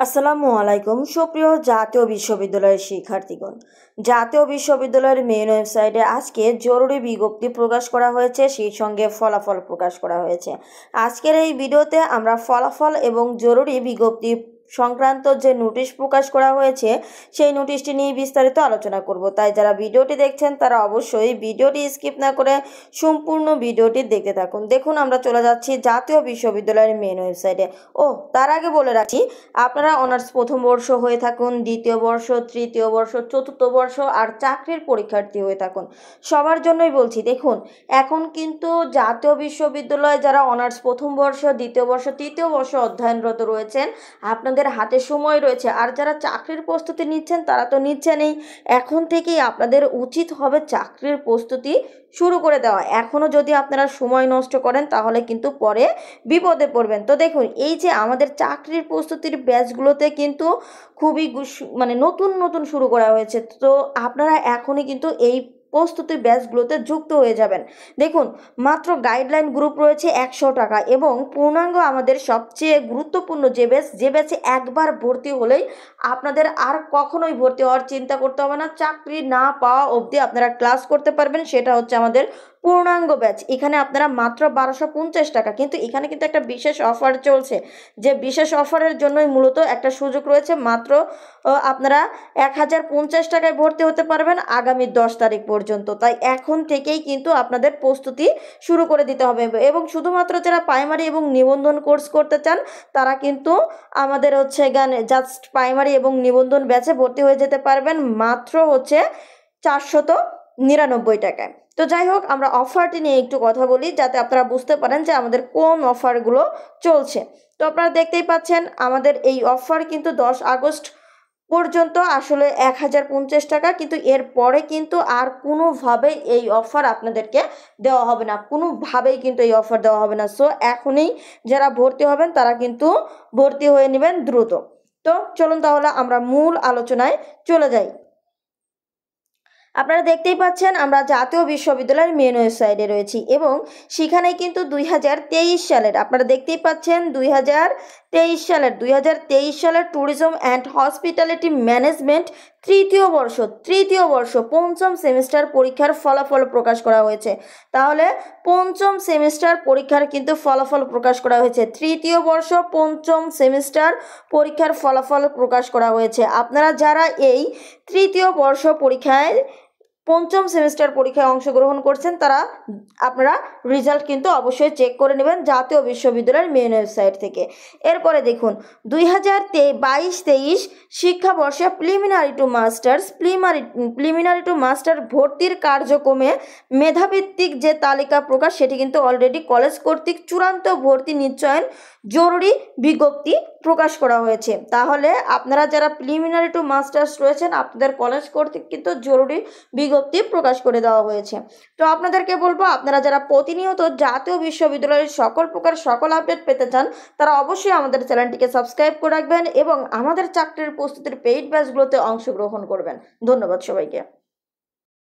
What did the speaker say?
আসসালামু আলাইকুম সুপ্রিয় জাতীয় বিশ্ববিদ্যালয়ের শিক্ষার্থীগণ। জাতীয় বিশ্ববিদ্যালয়ের মেইন ওয়েবসাইটে আজকে জরুরি বিজ্ঞপ্তি প্রকাশ করা হয়েছে, সেই সঙ্গে ফলাফল প্রকাশ করা হয়েছে। আজকের এই ভিডিওতে আমরা ফলাফল এবং জরুরি বিজ্ঞপ্তি সংক্রান্ত যে নোটিশ প্রকাশ করা হয়েছে সেই নোটিশটি নিয়ে বিস্তারিত আলোচনা করব। তাই যারা ভিডিওটি দেখছেন তারা অবশ্যই ভিডিওটি স্কিপ না করে সম্পূর্ণ ভিডিওটি দেখতে থাকুন। দেখুন, আমরা চলে যাচ্ছি জাতীয় বিশ্ববিদ্যালয়ের মেইন ওয়েবসাইটে। তার আগে বলে রাখি, আপনারা অনার্স প্রথম বর্ষ হয়ে থাকুন, দ্বিতীয় বর্ষ, তৃতীয় বর্ষ, চতুর্থ বর্ষ আর চাকরির পরীক্ষার্থী হয়ে থাকুন, সবার জন্যই বলছি। দেখুন, এখন কিন্তু জাতীয় বিশ্ববিদ্যালয়ে যারা অনার্স প্রথম বর্ষ, দ্বিতীয় বর্ষ, তৃতীয় বর্ষ অধ্যয়নরত রয়েছেন, আপনাদের হাতে সময় রয়েছে। আর যারা চাকরির প্রস্তুতি নিচ্ছেন তারা তো নিচ্ছেনই, এখন থেকেই আপনাদের উচিত হবে চাকরির প্রস্তুতি শুরু করে দেওয়া। এখনও যদি আপনারা সময় নষ্ট করেন তাহলে কিন্তু পরে বিপদে পড়বেন। তো দেখুন, এই যে আমাদের চাকরির প্রস্তুতির ব্যাচগুলোতে কিন্তু খুবই নতুন নতুন শুরু করা হয়েছে। তো আপনারা এখনই কিন্তু এই প্রস্তুতির ব্যাচগুলোতে যুক্ত হয়ে যাবেন। দেখুন, মাত্র গাইডলাইন গ্রুপ রয়েছে 100 টাকা এবং পূর্ণাঙ্গ আমাদের সবচেয়ে গুরুত্বপূর্ণ যে ব্যাচে একবার ভর্তি হলেই আপনাদের আর কখনোই ভর্তি হওয়ার চিন্তা করতে হবে না, চাকরি না পাওয়া অবধি আপনারা ক্লাস করতে পারবেন, সেটা হচ্ছে আমাদের পূর্ণাঙ্গ ব্যাচ। এখানে আপনারা মাত্র 1250 টাকা, কিন্তু এখানে কিন্তু একটা বিশেষ অফার চলছে, যে বিশেষ অফারের জন্যই মূলত একটা সুযোগ রয়েছে। মাত্র আপনারা 1050 টাকায় ভর্তি হতে পারবেন আগামী 10 তারিখ পর্যন্ত। তাই এখন থেকেই কিন্তু আপনাদের প্রস্তুতি শুরু করে দিতে হবে। এবং শুধুমাত্র যারা প্রাইমারি এবং নিবন্ধন কোর্স করতে চান তারা কিন্তু আমাদের জাস্ট প্রাইমারি এবং নিবন্ধন ব্যাচে ভর্তি হয়ে যেতে পারবেন মাত্র 499 টাকায়। তো যাই হোক, আমরা অফারটি নিয়ে একটু কথা বলি যাতে আপনারা বুঝতে পারেন যে আমাদের কোন অফারগুলো চলছে। তো আপনারা দেখতেই পাচ্ছেন আমাদের এই অফার কিন্তু 10 আগস্ট পর্যন্ত আসলে 1050 টাকা, কিন্তু এর পরে কিন্তু আর কোনোভাবেই এই অফার আপনাদেরকে দেওয়া হবে না, কোনোভাবেই কিন্তু এই অফার দেওয়া হবে না। সো এখনই যারা ভর্তি হবেন তারা কিন্তু ভর্তি হয়ে নেবেন দ্রুত। তো চলুন তাহলে আমরা মূল আলোচনায় চলে যাই। আপনারা দেখতেই পাচ্ছেন আমরা জাতীয় বিশ্ববিদ্যালয়ের মেন ওয়েবসাইটে রয়েছি এবং সেখানে কিন্তু 2023 সালের, আপনারা দেখতেই পাচ্ছেন 2023 সালের ট্যুরিজম অ্যান্ড হসপিটালিটি ম্যানেজমেন্ট তৃতীয় বর্ষ পঞ্চম সেমিস্টার পরীক্ষার ফলাফল প্রকাশ করা হয়েছে। তাহলে পঞ্চম সেমিস্টার পরীক্ষার কিন্তু ফলাফল প্রকাশ করা হয়েছে, তৃতীয় বর্ষ পঞ্চম সেমিস্টার পরীক্ষার ফলাফল প্রকাশ করা হয়েছে। আপনারা যারা এই তৃতীয় বর্ষ পরীক্ষায় পঞ্চম সেমিস্টার পরীক্ষায় অংশগ্রহণ করছেন তারা আপনারা রেজাল্ট কিন্তু অবশ্যই চেক করে নেবেন জাতীয় বিশ্ববিদ্যালয়ের মেন ওয়েবসাইট থেকে। এরপরে দেখুন, 2022-23 শিক্ষাবর্ষে প্রিলিমিনারি টু মাস্টার ভর্তির কার্যক্রমে মেধাভিত্তিক যে তালিকা প্রকাশ, সেটি কিন্তু অলরেডি কলেজ কর্তৃক চূড়ান্ত ভর্তি নিশ্চয়ন জরুরি বিজ্ঞপ্তি প্রকাশ করা হয়েছে। তাহলে আপনারা যারা প্রিলিমিনারি টু মাস্টার্স রয়েছেন আপনাদের কলেজ কর্তৃক কিন্তু জরুরি বিজ্ঞপ্তি প্রকাশ করে দেওয়া হয়েছে। তো আপনাদেরকে বলবো, আপনারা যারা প্রতিনিয়ত জাতীয় বিশ্ববিদ্যালয়ের সকল আপডেট পেতে চান তারা অবশ্যই আমাদের চ্যানেলটিকে সাবস্ক্রাইব করে রাখবেন এবং আমাদের চাকরির প্রস্তুতির পেইড ব্যাচগুলোতে অংশগ্রহণ করবেন। ধন্যবাদ সবাইকে।